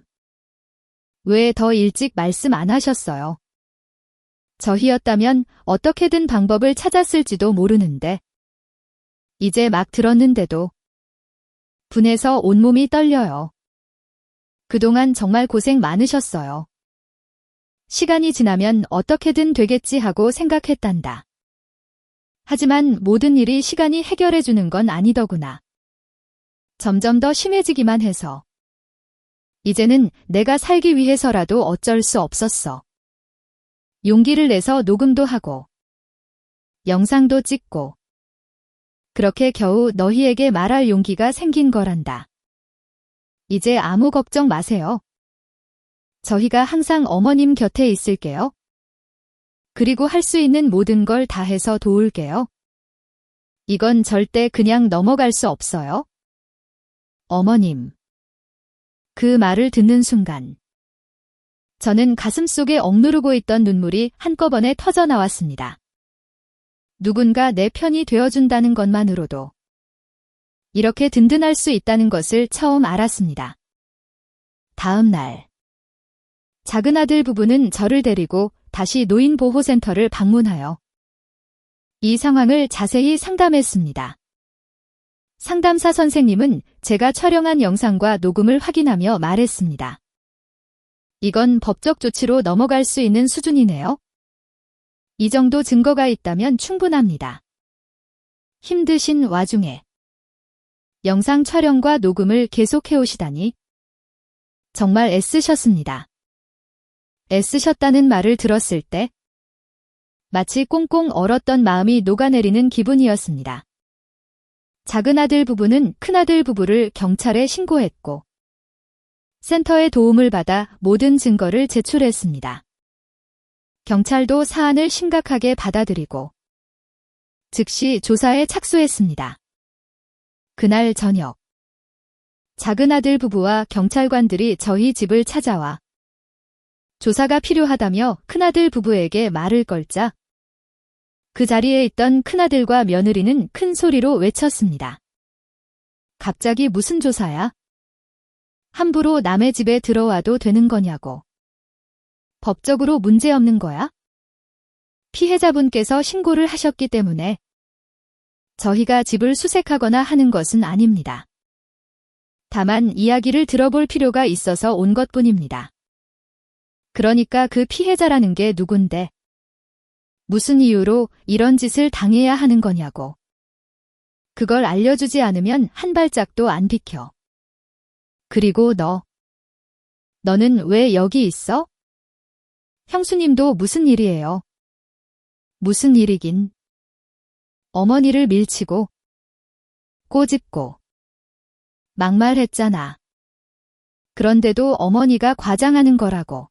A: 왜 더 일찍 말씀 안 하셨어요? 저희였다면 어떻게든 방법을 찾았을지도 모르는데 이제 막 들었는데도 분해서 온몸이 떨려요. 그동안 정말 고생 많으셨어요. 시간이 지나면 어떻게든 되겠지 하고 생각했단다. 하지만 모든 일이 시간이 해결해주는 건 아니더구나. 점점 더 심해지기만 해서 이제는 내가 살기 위해서라도 어쩔 수 없었어. 용기를 내서 녹음도 하고 영상도 찍고 그렇게 겨우 너희에게 말할 용기가 생긴 거란다. 이제 아무 걱정 마세요. 저희가 항상 어머님 곁에 있을게요. 그리고 할 수 있는 모든 걸 다 해서 도울게요. 이건 절대 그냥 넘어갈 수 없어요. 어머님. 그 말을 듣는 순간 저는 가슴속에 억누르고 있던 눈물이 한꺼번에 터져 나왔습니다. 누군가 내 편이 되어준다는 것만으로도 이렇게 든든할 수 있다는 것을 처음 알았습니다. 다음 날 작은 아들 부부는 저를 데리고 다시 노인보호센터를 방문하여 이 상황을 자세히 상담했습니다. 상담사 선생님은 제가 촬영한 영상과 녹음을 확인하며 말했습니다. 이건 법적 조치로 넘어갈 수 있는 수준이네요. 이 정도 증거가 있다면 충분합니다. 힘드신 와중에 영상 촬영과 녹음을 계속해오시다니 정말 애쓰셨습니다. 애쓰셨다는 말을 들었을 때 마치 꽁꽁 얼었던 마음이 녹아내리는 기분이었습니다. 작은 아들 부부는 큰아들 부부를 경찰에 신고했고 센터의 도움을 받아 모든 증거를 제출했습니다. 경찰도 사안을 심각하게 받아들이고 즉시 조사에 착수했습니다. 그날 저녁 작은 아들 부부와 경찰관들이 저희 집을 찾아와 조사가 필요하다며 큰아들 부부에게 말을 걸자 그 자리에 있던 큰아들과 며느리는 큰 소리로 외쳤습니다. 갑자기 무슨 조사야? 함부로 남의 집에 들어와도 되는 거냐고. 법적으로 문제없는 거야? 피해자분께서 신고를 하셨기 때문에 저희가 집을 수색하거나 하는 것은 아닙니다. 다만 이야기를 들어볼 필요가 있어서 온 것뿐입니다. 그러니까 그 피해자라는 게 누군데 무슨 이유로 이런 짓을 당해야 하는 거냐고. 그걸 알려주지 않으면 한 발짝도 안 비켜. 그리고 너는 왜 여기 있어? 형수님도 무슨 일이에요? 무슨 일이긴. 어머니를 밀치고 꼬집고 막말했잖아. 그런데도 어머니가 과장하는 거라고.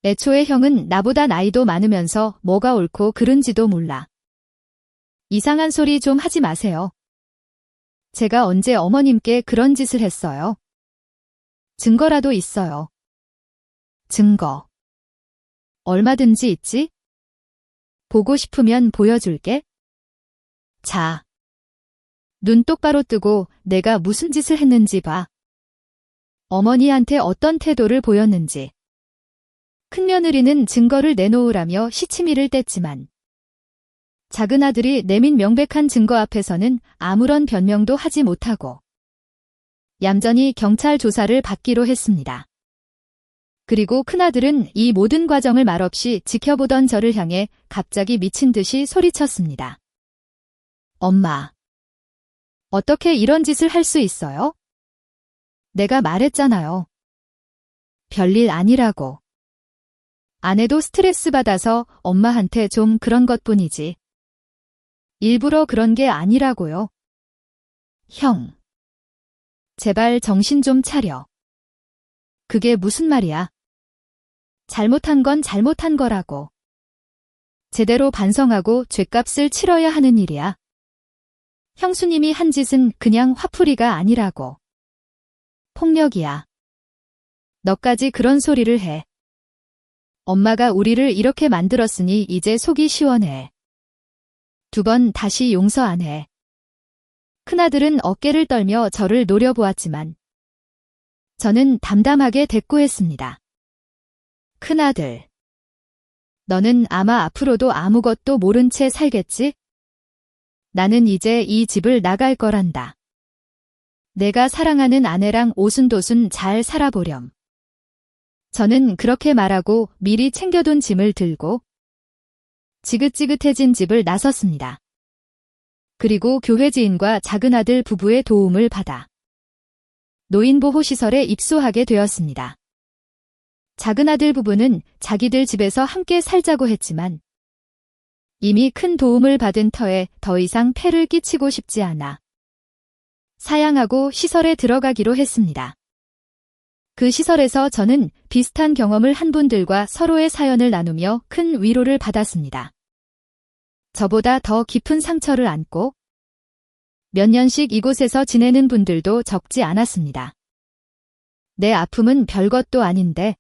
A: 애초에 형은 나보다 나이도 많으면서 뭐가 옳고 그른지도 몰라. 이상한 소리 좀 하지 마세요. 제가 언제 어머님께 그런 짓을 했어요? 증거라도 있어요. 증거. 얼마든지 있지? 보고 싶으면 보여줄게. 자. 눈 똑바로 뜨고 내가 무슨 짓을 했는지 봐. 어머니한테 어떤 태도를 보였는지. 큰며느리는 증거를 내놓으라며 시치미를 뗐지만 작은 아들이 내민 명백한 증거 앞에서는 아무런 변명도 하지 못하고 얌전히 경찰 조사를 받기로 했습니다. 그리고 큰아들은 이 모든 과정을 말없이 지켜보던 저를 향해 갑자기 미친 듯이 소리쳤습니다. 엄마, 어떻게 이런 짓을 할 수 있어요? 내가 말했잖아요. 별일 아니라고. 아내도 스트레스 받아서 엄마한테 좀 그런 것뿐이지. 일부러 그런 게 아니라고요. 형. 제발 정신 좀 차려. 그게 무슨 말이야? 잘못한 건 잘못한 거라고. 제대로 반성하고 죗값을 치러야 하는 일이야. 형수님이 한 짓은 그냥 화풀이가 아니라고. 폭력이야. 너까지 그런 소리를 해. 엄마가 우리를 이렇게 만들었으니 이제 속이 시원해. 2번 다시 용서 안 해. 큰아들은 어깨를 떨며 저를 노려보았지만 저는 담담하게 대꾸했습니다. 큰아들. 너는 아마 앞으로도 아무것도 모른 채 살겠지? 나는 이제 이 집을 나갈 거란다. 내가 사랑하는 아내랑 오순도순 잘 살아보렴. 저는 그렇게 말하고 미리 챙겨둔 짐을 들고 지긋지긋해진 집을 나섰습니다. 그리고 교회 지인과 작은아들 부부의 도움을 받아 노인보호시설에 입소하게 되었습니다. 작은아들 부부는 자기들 집에서 함께 살자고 했지만 이미 큰 도움을 받은 터에 더 이상 폐를 끼치고 싶지 않아 사양하고 시설에 들어가기로 했습니다. 그 시설에서 저는 비슷한 경험을 한 분들과 서로의 사연을 나누며 큰 위로를 받았습니다. 저보다 더 깊은 상처를 안고 몇 년씩 이곳에서 지내는 분들도 적지 않았습니다. 내 아픔은 별것도 아닌데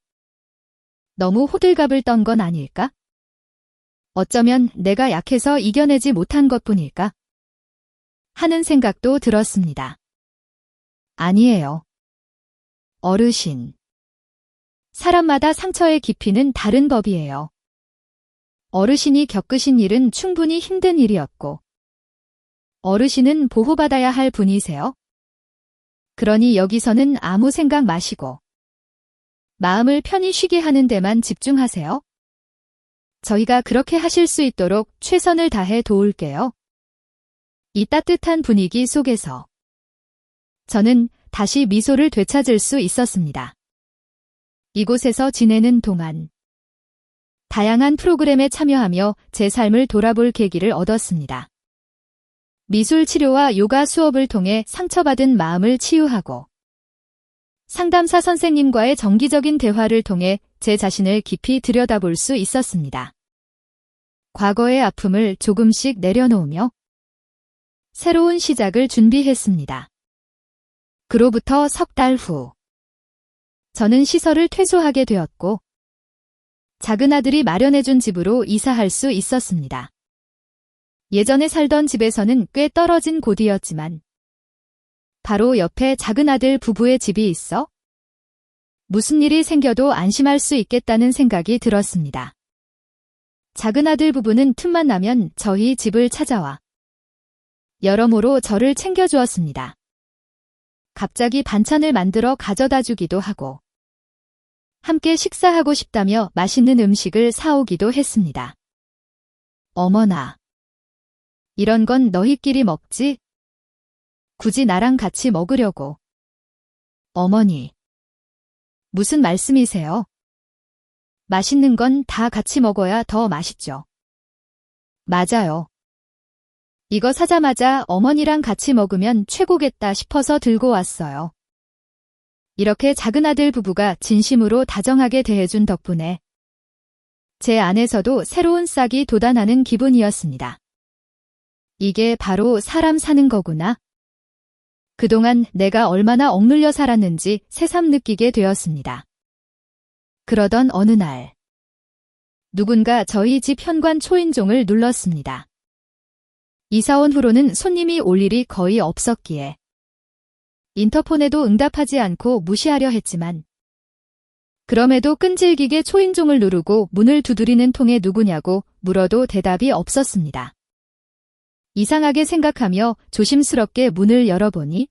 A: 너무 호들갑을 떤 건 아닐까? 어쩌면 내가 약해서 이겨내지 못한 것뿐일까? 하는 생각도 들었습니다. 아니에요. 어르신. 사람마다 상처의 깊이는 다른 법이에요. 어르신이 겪으신 일은 충분히 힘든 일이었고, 어르신은 보호받아야 할 분이세요. 그러니 여기서는 아무 생각 마시고, 마음을 편히 쉬게 하는 데만 집중하세요. 저희가 그렇게 하실 수 있도록 최선을 다해 도울게요. 이 따뜻한 분위기 속에서 저는 다시 미소를 되찾을 수 있었습니다. 이곳에서 지내는 동안 다양한 프로그램에 참여하며 제 삶을 돌아볼 계기를 얻었습니다. 미술 치료와 요가 수업을 통해 상처받은 마음을 치유하고 상담사 선생님과의 정기적인 대화를 통해 제 자신을 깊이 들여다볼 수 있었습니다. 과거의 아픔을 조금씩 내려놓으며 새로운 시작을 준비했습니다. 그로부터 석 달 후, 저는 시설을 퇴소하게 되었고, 작은 아들이 마련해준 집으로 이사할 수 있었습니다. 예전에 살던 집에서는 꽤 떨어진 곳이었지만, 바로 옆에 작은 아들 부부의 집이 있어 무슨 일이 생겨도 안심할 수 있겠다는 생각이 들었습니다. 작은 아들 부부는 틈만 나면 저희 집을 찾아와 여러모로 저를 챙겨주었습니다. 갑자기 반찬을 만들어 가져다 주기도 하고 함께 식사하고 싶다며 맛있는 음식을 사오기도 했습니다. 어머나, 이런 건 너희끼리 먹지? 굳이 나랑 같이 먹으려고. 어머니, 무슨 말씀이세요? 맛있는 건 다 같이 먹어야 더 맛있죠. 맞아요. 이거 사자마자 어머니랑 같이 먹으면 최고겠다 싶어서 들고 왔어요. 이렇게 작은 아들 부부가 진심으로 다정하게 대해준 덕분에 제 안에서도 새로운 싹이 돋아나는 기분이었습니다. 이게 바로 사람 사는 거구나. 그동안 내가 얼마나 억눌려 살았는지 새삼 느끼게 되었습니다. 그러던 어느 날, 누군가 저희 집 현관 초인종을 눌렀습니다. 이사 온 후로는 손님이 올 일이 거의 없었기에 인터폰에도 응답하지 않고 무시하려 했지만 그럼에도 끈질기게 초인종을 누르고 문을 두드리는 통에 누구냐고 물어도 대답이 없었습니다. 이상하게 생각하며 조심스럽게 문을 열어보니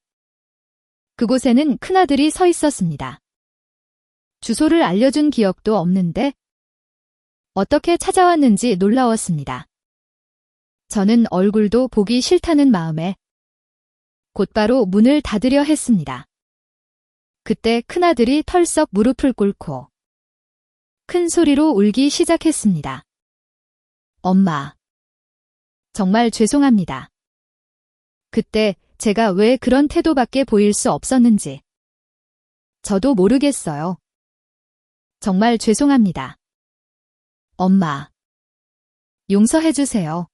A: 그곳에는 큰아들이 서 있었습니다. 주소를 알려준 기억도 없는데 어떻게 찾아왔는지 놀라웠습니다. 저는 얼굴도 보기 싫다는 마음에 곧바로 문을 닫으려 했습니다. 그때 큰아들이 털썩 무릎을 꿇고 큰 소리로 울기 시작했습니다. 엄마, 정말 죄송합니다. 그때 제가 왜 그런 태도밖에 보일 수 없었는지 저도 모르겠어요. 정말 죄송합니다. 엄마, 용서해주세요.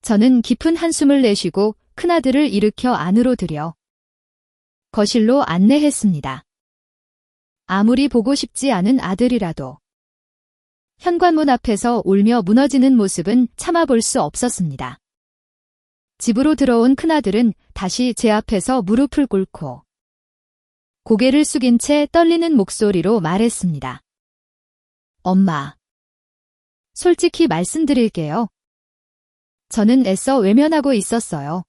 A: 저는 깊은 한숨을 내쉬고 큰아들을 일으켜 안으로 들여 거실로 안내했습니다. 아무리 보고 싶지 않은 아들이라도 현관문 앞에서 울며 무너지는 모습은 참아볼 수 없었습니다. 집으로 들어온 큰아들은 다시 제 앞에서 무릎을 꿇고 고개를 숙인 채 떨리는 목소리로 말했습니다. 엄마, 솔직히 말씀드릴게요. 저는 애써 외면하고 있었어요.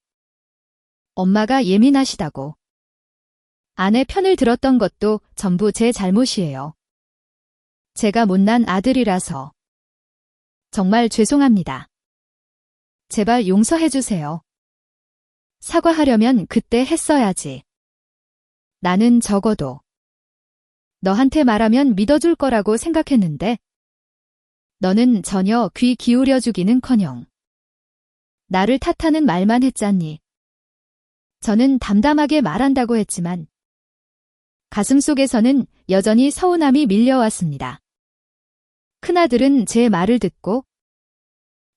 A: 엄마가 예민하시다고. 아내 편을 들었던 것도 전부 제 잘못이에요. 제가 못난 아들이라서. 정말 죄송합니다. 제발 용서해주세요. 사과하려면 그때 했어야지. 나는 적어도 너한테 말하면 믿어줄 거라고 생각했는데 너는 전혀 귀 기울여주기는커녕 나를 탓하는 말만 했잖니. 저는 담담하게 말한다고 했지만 가슴속에서는 여전히 서운함이 밀려왔습니다. 큰아들은 제 말을 듣고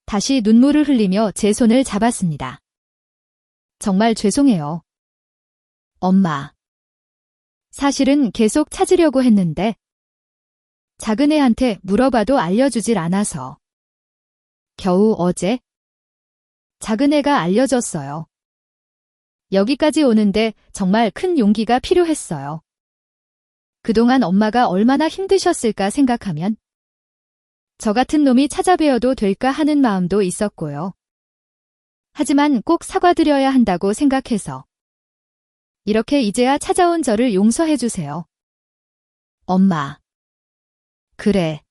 A: 다시 눈물을 흘리며 제 손을 잡았습니다. 정말 죄송해요. 엄마. 사실은 계속 찾으려고 했는데 작은 애한테 물어봐도 알려주질 않아서 겨우 어제 작은 애가 알려줬어요. 여기까지 오는데 정말 큰 용기가 필요했어요. 그동안 엄마가 얼마나 힘드셨을까 생각하면 저 같은 놈이 찾아뵈어도 될까 하는 마음도 있었고요. 하지만 꼭 사과드려야 한다고 생각해서 이렇게 이제야 찾아온 저를 용서해주세요. 엄마. 그래.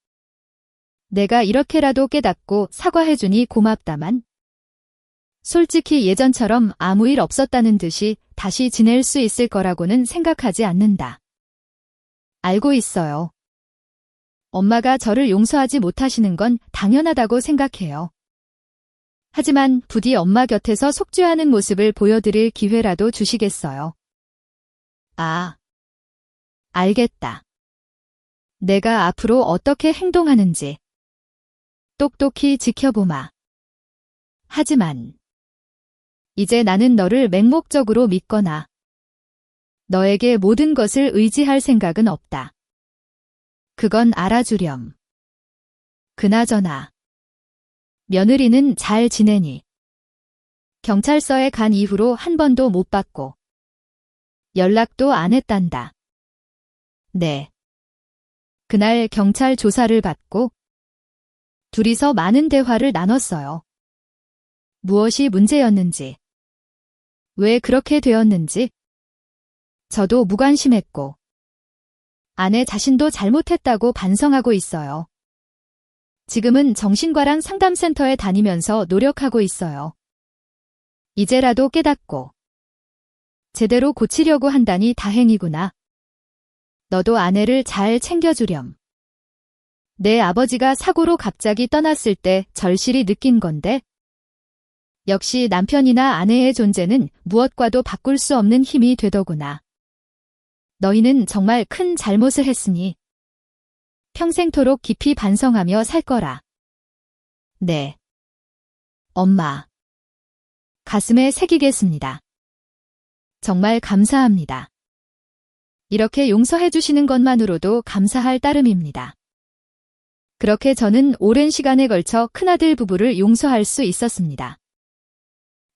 A: 내가 이렇게라도 깨닫고 사과해주니 고맙다만 솔직히 예전처럼 아무 일 없었다는 듯이 다시 지낼 수 있을 거라고는 생각하지 않는다. 알고 있어요. 엄마가 저를 용서하지 못하시는 건 당연하다고 생각해요. 하지만 부디 엄마 곁에서 속죄하는 모습을 보여드릴 기회라도 주시겠어요? 아, 알겠다. 내가 앞으로 어떻게 행동하는지 똑똑히 지켜보마. 하지만 이제 나는 너를 맹목적으로 믿거나 너에게 모든 것을 의지할 생각은 없다. 그건 알아주렴. 그나저나 며느리는 잘 지내니? 경찰서에 간 이후로 한 번도 못 봤고 연락도 안 했단다. 네. 그날 경찰 조사를 받고 둘이서 많은 대화를 나눴어요. 무엇이 문제였는지, 왜 그렇게 되었는지 저도 무관심했고 아내 자신도 잘못했다고 반성하고 있어요. 지금은 정신과랑 상담센터에 다니면서 노력하고 있어요. 이제라도 깨닫고 제대로 고치려고 한다니 다행이구나. 너도 아내를 잘 챙겨주렴. 내 아버지가 사고로 갑자기 떠났을 때 절실히 느낀 건데 역시 남편이나 아내의 존재는 무엇과도 바꿀 수 없는 힘이 되더구나. 너희는 정말 큰 잘못을 했으니 평생토록 깊이 반성하며 살 거라. 네. 엄마. 가슴에 새기겠습니다. 정말 감사합니다. 이렇게 용서해 주시는 것만으로도 감사할 따름입니다. 그렇게 저는 오랜 시간에 걸쳐 큰아들 부부를 용서할 수 있었습니다.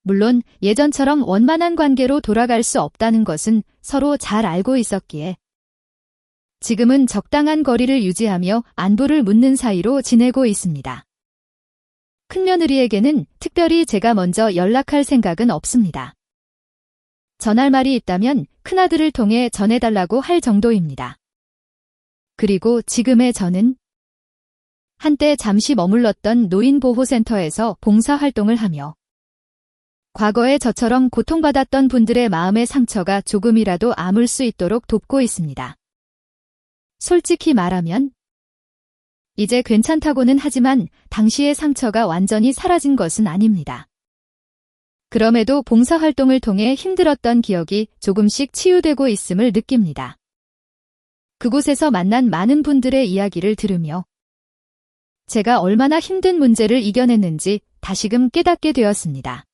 A: 물론 예전처럼 원만한 관계로 돌아갈 수 없다는 것은 서로 잘 알고 있었기에 지금은 적당한 거리를 유지하며 안부를 묻는 사이로 지내고 있습니다. 큰며느리에게는 특별히 제가 먼저 연락할 생각은 없습니다. 전할 말이 있다면 큰아들을 통해 전해달라고 할 정도입니다. 그리고 지금의 저는 한때 잠시 머물렀던 노인보호센터에서 봉사활동을 하며 과거에 저처럼 고통받았던 분들의 마음의 상처가 조금이라도 아물 수 있도록 돕고 있습니다. 솔직히 말하면 이제 괜찮다고는 하지만 당시의 상처가 완전히 사라진 것은 아닙니다. 그럼에도 봉사활동을 통해 힘들었던 기억이 조금씩 치유되고 있음을 느낍니다. 그곳에서 만난 많은 분들의 이야기를 들으며 제가 얼마나 힘든 문제를 이겨냈는지 다시금 깨닫게 되었습니다.